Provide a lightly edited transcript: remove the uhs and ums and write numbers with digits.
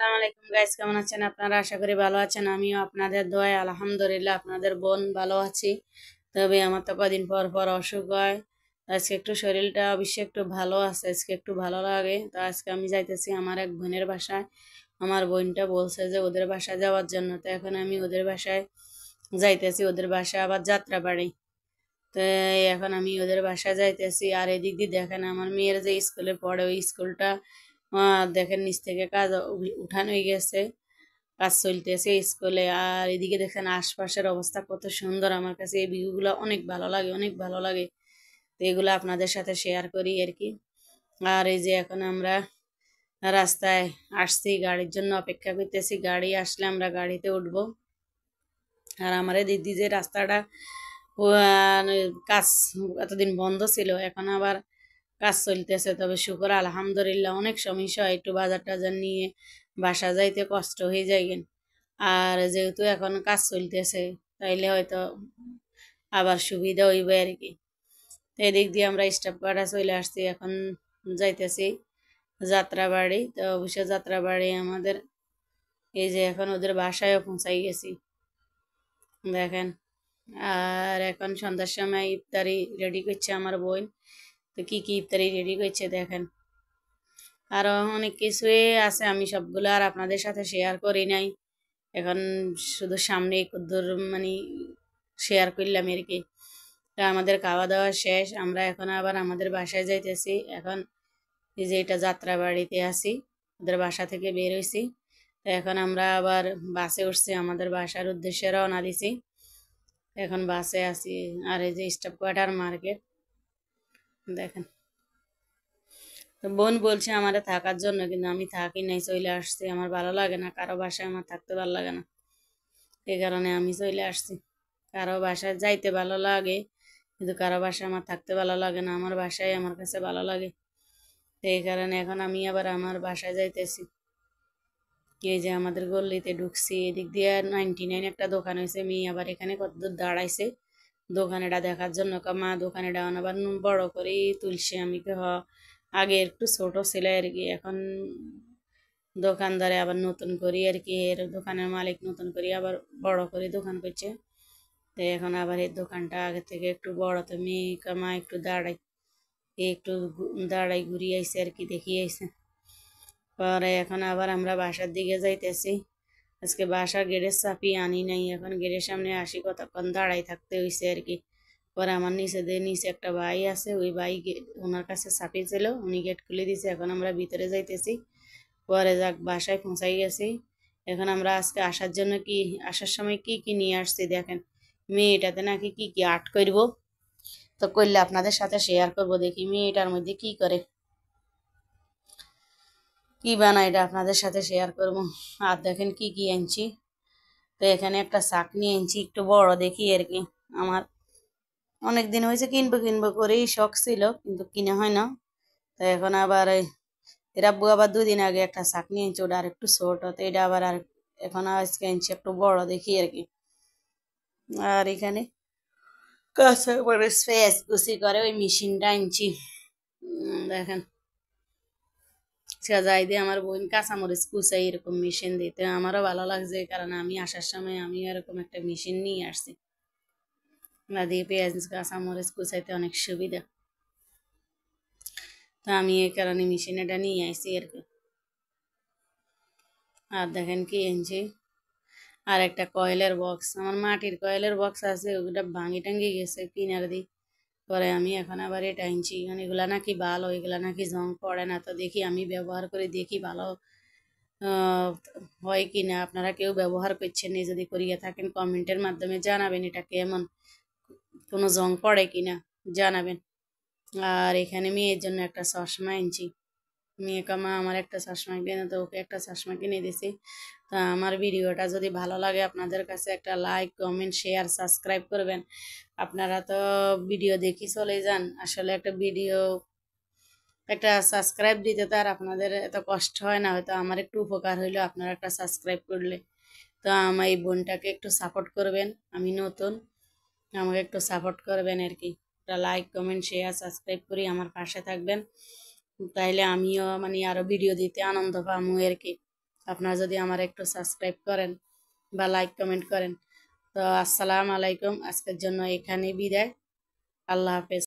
আসসালামু আলাইকুম গাইস, কেমন আছেন আপনারা? আশা করি ভালো আছেন। আমিও আপনাদের দোয়ায় আলহামদুলিল্লাহ আপনাদের বোন ভালো আছি। তবে আমার তো কদিন পর পর অসুখ হয়। আজকে একটু শরীরটা অবশ্য একটু ভালো আছে, আজকে একটু ভালো লাগে। তো আজকে আমি যাইতেছি আমার এক বোনের বাসায়। আমার বোনটা বলছে যে ওদের বাসায় যাওয়ার জন্য, তো এখন আমি ওদের বাসায় যাইতেছি। ওদের বাসায় আবার যাত্রা বাড়ি। তো এখন আমি ওদের বাসায় যাইতেছি। আর এদিক দিয়ে দেখেন আমার মেয়ের যে স্কুলে পড়ে ওই স্কুলটা দেখেন নিচ থেকে কাজ উঠানো হয়ে গেছে, কাজ চলতেছে স্কুলে। আর এদিকে দেখেন আশপাশের অবস্থা কত সুন্দর, আমার কাছে এই ভিউগুলো অনেক ভালো লাগে, অনেক ভালো লাগে। তো এগুলো আপনাদের সাথে শেয়ার করি আর কি। আর এই যে এখন আমরা রাস্তায় আসছি, গাড়ির জন্য অপেক্ষা করতেছি। গাড়ি আসলে আমরা গাড়িতে উঠবো। আর আমার দিদি যে রাস্তাটা কাজ এতদিন বন্ধ ছিল, এখন আবার কাজ চলতেছে। তবে শুকর আলহামদুলিল্লাহ, অনেক সমস্যা হয়, একটু বাজার টাজার নিয়ে বাসা যাইতে কষ্ট হয়ে যায়। আর যেহেতু এখন কাজ চলতেছে, তাইলে হয়তো আবার সুবিধা হইবে আর কি। তো এদিক দিয়ে আমরা স্টাফ কাটা চলে আসছি, এখন যাইতেছি যাত্রাবাড়ি। তো অবশ্য যাত্রাবাড়ি আমাদের এই যে এখন ওদের বাসায়ও পৌঁছাই গেছি দেখেন। আর এখন সন্ধ্যার সময় ইফতারি রেডি করছে আমার বোন। তো কি কি ইফতারি রেডি করছে দেখেন। আরো অনেক কিছুই আছে, আমি সবগুলো আর আপনাদের সাথে শেয়ার করি নাই। এখন শুধু সামনে কদ্দুর মানে শেয়ার করলাম আর কি। তা আমাদের খাওয়া দাওয়া শেষ, আমরা এখন আবার আমাদের বাসায় যাইতেছি। এখন এই যে এটা যাত্রা বাড়িতে আছি, ওদের বাসা থেকে বের হয়েছি। তো এখন আমরা আবার বাসে উঠছি, আমাদের বাসার উদ্দেশ্যে রওনা দিছি। এখন বাসে আছি। আর এই যে স্টাফ কোয়ার্টার মার্কেট দেখেন। তো বোন বলছে আমারে থাকার জন্য, কিন্তু আমি থাকি নাই, চলে আসছি। আমার ভালো লাগে না, কারো বাসায় আমার থাকতে ভালো লাগে না, এই কারণে আমি চলে আসছি। কারো বাসায় যাইতে ভালো লাগে, কিন্তু কারো বাসায় আমার থাকতে ভালো লাগে না। আমার বাসায় আমার কাছে ভালো লাগে। তো এই কারণে এখন আমি আবার আমার বাসায় যাইতেছি। এই যে আমাদের গল্লিতে ঢুকছি, এদিক দিয়ে 99 একটা দোকান হয়েছে। মেয়ে আবার এখানে কতদূর দাঁড়াইছে দোকানেটা দেখার জন্য। মা দোকানেটা আবার বড় করে তুলছে। আমি কে আগে একটু ছোট ছিল আর কি, এখন দোকানদারে আবার নতুন করি আর কি, এর দোকানের মালিক নতুন করি আবার বড় করে দোকান করছে। তো এখন আবার এই দোকানটা আগে থেকে একটু বড়। তো মেয়ে মা একটু দাঁড়াই, একটু দাঁড়াই ঘুরিয়ে আইসে আর কি, দেখিয়ে আইসে। পরে এখন আবার আমরা বাসার দিকে যাইতেছি। আজকে বাসার গেটের চাপি আনি নাই, এখন গেটের সামনে আসি, কতক্ষণ দাঁড়াই থাকতে হয়েছে আর কি। পরে আমার নিচে একটা ভাই আছে, ওই ভাই ওনার কাছে চাপি ছিল, উনি গেট খুলে দিছে। এখন আমরা ভিতরে যাইতেছি। পরে যাক বাসায় পৌঁছাই গেছি। এখন আমরা আজকে আসার সময় কি কি নিয়ে আসছি দেখেন। মেয়েটাতে নাকি কি কি আর্ট করব, তো করলে আপনাদের সাথে শেয়ার করব। দেখি মেয়েটার মধ্যে কি করে, কি বানায়, এটা আপনাদের সাথে শেয়ার করব। আর দেখেন কি কি আনছি। তো এখানে একটা চাকনি আনছি, একটু বড় দেখি আর কি। আমার অনেক দিন হয়েছে কিনবো কিনবো করেই শখ ছিল, কিন্তু কিনা হয় না। তো এখন আবার এর আব্বু আবার 2 দিন আগে একটা চাকনি আনছে, ওটা আর একটু ছোট। তো এটা আবার আর এখন আজকে আনছি একটু বড় দেখি আর কি। আর এখানে কাঁচামরিচ পেঁয়াজ কুচি করে ওই মেশিনটা আনছি। দেখেন যাই দিয়ে আমার বোন কাঁচামরিচ কুচাই এরকম মেশিন দিতে আমারও ভালো লাগছে, কারণ আমি আসার সময় আমি এরকম একটা মেশিন নিয়ে আসছি। না দিয়ে পেঁয়াজ কাঁচামরিচ কুচাইতে অনেক সুবিধা। তো আমি এই কারণে মেশিন এটা নিয়ে আসছি আর কি। আর দেখেন কি এনেছি, আর একটা কয়েলের বক্স। আমার মাটির কয়েলের বক্স আছে, ওগুলো ভাঙি টাঙ্গি গেছে কিনার দিই। পরে আমি এখন আবার এটা আনছি, মানে এগুলা নাকি ভালো, এগুলা নাকি জং পড়ে না। তো দেখি আমি ব্যবহার করে দেখি ভালো হয় কি না। আপনারা কেউ ব্যবহার করছেন নি, যদি করিয়ে থাকেন কমেন্টের মাধ্যমে জানাবেন এটা কেমন, কোনো জং পড়ে কি না জানাবেন। আর এখানে মেয়ের জন্য একটা চশমা আনছি। মেয়ে কামা আমার একটা চশমা কিনে, তো ওকে একটা চশমা কিনে দিছি। তো আমার ভিডিওটা যদি ভালো লাগে আপনাদের কাছে একটা লাইক কমেন্ট শেয়ার সাবস্ক্রাইব করবেন। আপনারা তো ভিডিও দেখি চলে যান, আসলে একটা সাবস্ক্রাইব দিতে তো আর আপনাদের এত কষ্ট হয় না। হয়তো আমার একটু উপকার হইলো আপনারা একটা সাবস্ক্রাইব করলে। তো আমার এই বোনটাকে একটু সাপোর্ট করবেন, আমি নতুন, আমাকে একটু সাপোর্ট করবেন আর কি। একটা লাইক কমেন্ট শেয়ার সাবস্ক্রাইব করি আমার পাশে থাকবেন, তাইলে আমিও মানে আরো ভিডিও দিতে আনন্দ পাবো আর কি। আপনারা যদি আমার একটু সাবস্ক্রাইব করেন বা লাইক কমেন্ট করেন। তো আসসালামু আলাইকুম, আজকের জন্য এখানেই বিদায়। আল্লাহ হাফেজ।